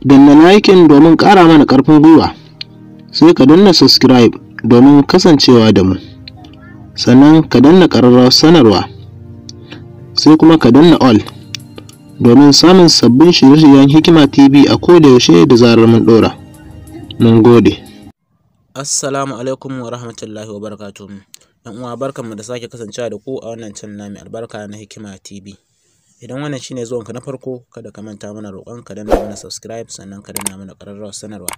Danna liking domin ƙara mana ƙarfin gwiwa, sai ka danna subscribe domin kasancewa da mu, sannan ka danna ƙararrawar sanarwa, sai kuma ka danna all domin samun sabbin shirye-shiryen Hikima TV a koda yaushe da zarar mun ɗora. Mun gode. Assalamu alaikum wa rahmatullahi wa barakatuh. ‘Yan uwa barkanmu da sake kasancewa da ku a wannan channel na mai albarka na Hikima TV. Idan wannan shine zuwanka na farko, kada ka manta mana roƙon ka danna mana subscribe, sannan ka danna mana ƙararrawar sanarwa,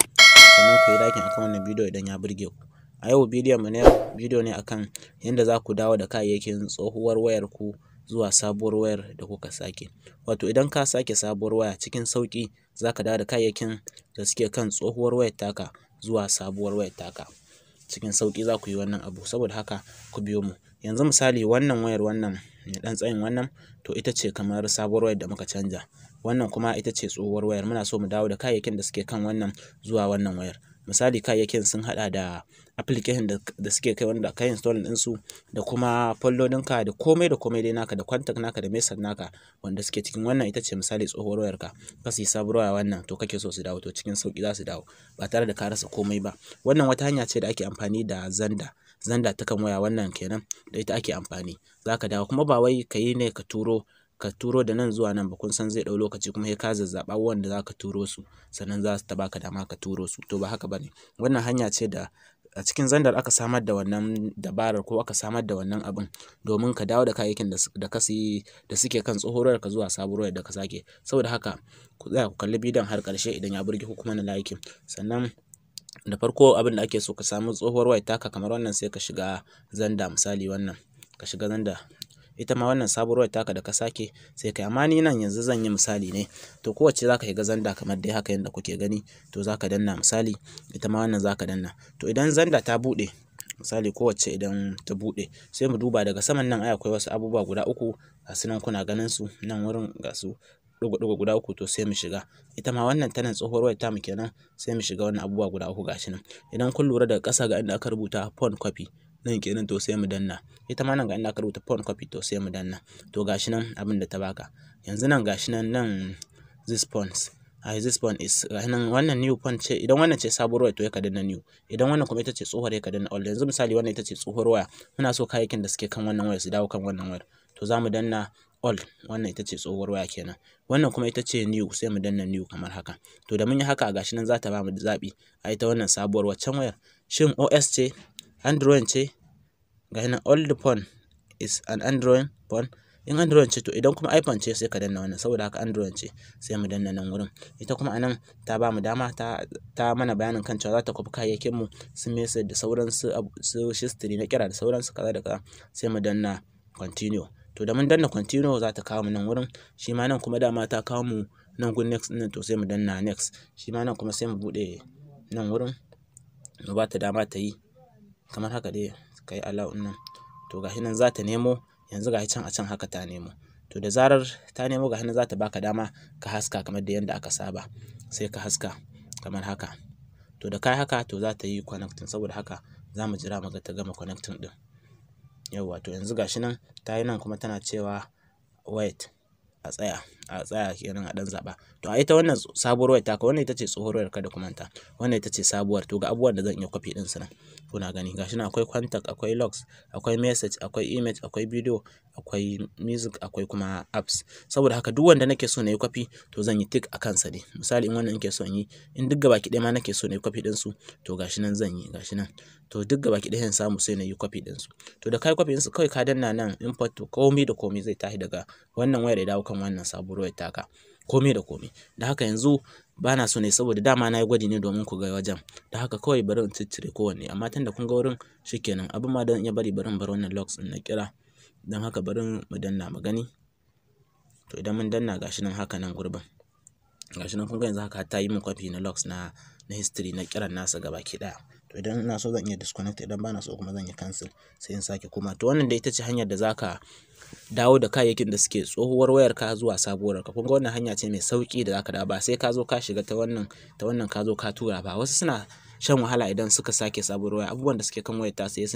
sannan ku yi like akan wannan bidiyo idan ya burge ku. A yau bidiyon mu na bidiyo ne akan yadda za ku dawo da kayayyakin tsohuwar wayar ku zuwa sabuwar wayar da kuka sake. Wato idan ka sake sabuwar waya cikin sauƙi za ka dawo da kayayyakin da suke kan tsohuwar wayar taka zuwa sabuwar wayar taka. Cikin sauƙi za ku yi wannan abu, saboda haka ku biyo mu. Yanzu misali wannan wayar wannan mai ɗan tsayin wannan to ita ce kamar sabuwar wayar da muka canja. Wannan kuma ita ce tsohuwar wayar, muna so mu dawo da kayayyakin da suke kan wannan zuwa wannan wayar. Misali kayayyakin sun haɗa da application da suke kai wanda ka install ɗinsu, da kuma foldodinka da komai dai naka, da contact naka da message naka wanda suke cikin wannan ita ce misali tsohuwar wayarka. Ka siyi sabuwar waya wannan to kake so su dawo, to cikin sauƙi za su dawo ba tare da ka rasa komai ba. Wannan wata hanya ce da ake amfani da zanda ta kan waya wannan kenan, da ita ake amfani. Za ka dawo kuma ba wai ka yi ne ka turo da nan zuwa nan ba, kun san zai ɗau lokaci kuma sai ka zazzaɓa wanda za ka turo su sannan za su ta baka dama ka turo su, to ba haka ba ne. Wannan hanya ce da a cikin zandar aka samar da wannan dabarar, ko aka samar da wannan abin domin ka dawo da kayayyakin da ka siyi da suke kan tsohuwar wayarka zuwa sabuwar wayar da ka sake. Saboda haka ku tsaya ku kalli bidiyon har ƙarshe idan ya burge ku, kuma na like. Sannan da farko abin da ake so ka samu tsohuwar wayar taka kamar wannan, sai ka shiga zanda, misali wannan ka shiga zanda. Ita ma wannan sabuwar wayar taka da ka sake sai kai, amma ni nan yanzu zan yi misali ne, to kowace za ka shiga zanda kamar dai haka yadda kuke gani, to za ka danna misali, ita ma wannan za ka danna. To idan zanda ta buɗe misali, kowace idan ta buɗe sai mu duba daga saman nan ai akwai wasu abubuwa guda uku ga su nan kuna ganin su nan wurin, ga su ɗigo guda uku, to sai mu shiga. Ita ma wannan tana tsohuwar wayar tamu kenan, sai mu shiga wannan abubuwa guda uku gashi nan. Idan kun lura daga ƙasa ga inda aka rubuta phone copy nan kenan, to sai mu danna. Ita ma nan ga inda aka rubuta phone copy, to sai mu danna. To gashi nan abin da ta baka. Yanzu nan gashi nan this phone is gashi nan, wannan new phone ce. Idan wannan ce sabuwar waya to ka danna new, idan wannan kuma ita ce tsohuwar ka danna old. Yanzu misali wannan ita ce tsohuwar waya, muna so kayayyakin da suke kan wannan wayar su dawo kan wannan wayar, to za mu danna old. Wannan ita ce tsohuwar waya kenan. Wannan kuma ita ce new, sai mu danna new kamar haka. To da mun yi haka gashi nan za ta ba mu zaɓi a ita wannan sabuwar waccan wayar, shin OS ce, Android ce, gashi nan old phone is an Android phone. In Android ce to, idan kuma iPhone ce sai ka danna wannan, saboda haka Android ce sai mu danna nan wurin. Ita kuma anan ta ba mu dama ta mana bayanin kan cewa za ta kwafi kayayyakin mu, su message da sauransu, su history na kira da sauransu kaza da kaza, sai mu danna continue. To da mun danna continue za ta kawo mu nan wurin. Shi ma nan kuma dama ta kawo mu nan gun next ɗin, to sai mu danna next. Shi ma nan kuma sai mu buɗe nan wurin, mu ba ta dama ta yi kamar haka dai, ka yi allow nan. To gashi nan za ta nemo, yanzu gashi can a can haka ta nemo. To da zarar ta nemo gashi nan za ta baka dama ka haska kamar da yadda aka saba, sai ka haska kamar haka. To da kai haka to za ta yi connecting, saboda haka za mu jira mu ga ta gama connecting ɗin. Yawwa, to yanzu gashi nan ta yi nan kuma tana cewa wait, a tsaya kenan, a ɗan zaɓa. To a ita wannan sabuwar wayar taka, wannan ita ce tsohuwar wayar, kada ku manta wannan ita ce sabuwar. To ga abubuwan da zan iya copy ɗin su nan kuna gani, gashi nan akwai contact, akwai logs, akwai message, akwai image, akwai video, akwai music, akwai kuma apps. Saboda haka duk wanda nake so na yi copy to zan yi tick a kansa ne. Misali in wannan nake so in yi, in duk gabaki ɗaya ma nake so na yi copy ɗin su, to gashi nan zan yi, gashi nan. To duk gabaki ɗaya zan samu sai na yi copy ɗin su. To da kai copy ɗin su kawai ka danna nan import, to komai da komai zai tashi daga wannan wayar ya dawo kan wannan sabuwar wayar taka, komai da komai. Da haka yanzu ba na so ne, saboda dama na yi gwaji ne domin ku ga wajen. Da haka kawai bari in ciccire kowanne, amma tunda kun ga wurin shikenan. Abin ma da zan iya bari in bar wannan logs ɗin na kira, don haka bari mu danna mu gani. To idan mun danna gashi nan haka nan gurbin, gashi nan kun ga yanzu haka ta yi min copy na logs na history na kiran nasa gabaki ɗaya. To idan ina so zan iya disconnect, idan ba na so kuma zan yi cancel, sai in sake koma. To wannan dai ita ce hanyar da zaka dawo da kayayyakin da suke tsohuwar wayarka zuwa sabuwar ka. Kun ga wannan hanya ce mai sauki da zaka dawo, ba sai ka zo ka shiga ta wannan ka zo ka tura ba. Wasu suna shan wahala idan suka sake sabuwar waya. Abubuwan da suke kan wayar ta sai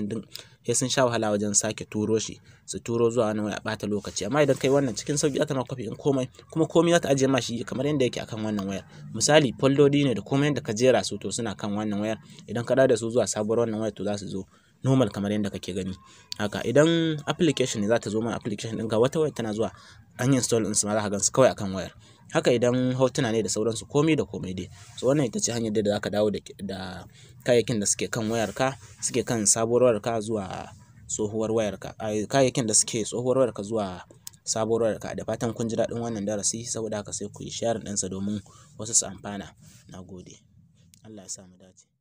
sun sha wahala wajen sake turo shi, su turo zuwa wani waya ɓata lokaci. Amma idan kai wannan cikin sauki aka ma kwafi in komai, kuma komai za ta ajiye ma shi kamar yadda yake akan wannan wayar. Misali foldodi ne da komai yadda ka jera su to suna kan wannan wayar. Idan ka dawo da su zuwa sabuwar wannan wayar to za su zo normal kamar yadda kake gani. Haka idan application ne za ta zo ma application ɗinka, wata wayar tana zuwa an yi install ɗinsu ma za ka gan su kawai akan wayar. Haka idan hotuna ne da sauransu komai da komai dai. So wannan ita ce hanyar da za ka dawo da kayayyakin da suke kan wayarka, suke kan sabuwar wayarka zuwa tsohuwar wayarka. Kayayyakin da suke tsohuwar wayarka zuwa sabuwar wayarka. Da fatan kun ji daɗin wannan darasi, saboda haka sai ku yi sharing ɗinsa domin wasu su amfana. Na gode. Allah ya sa mu dace.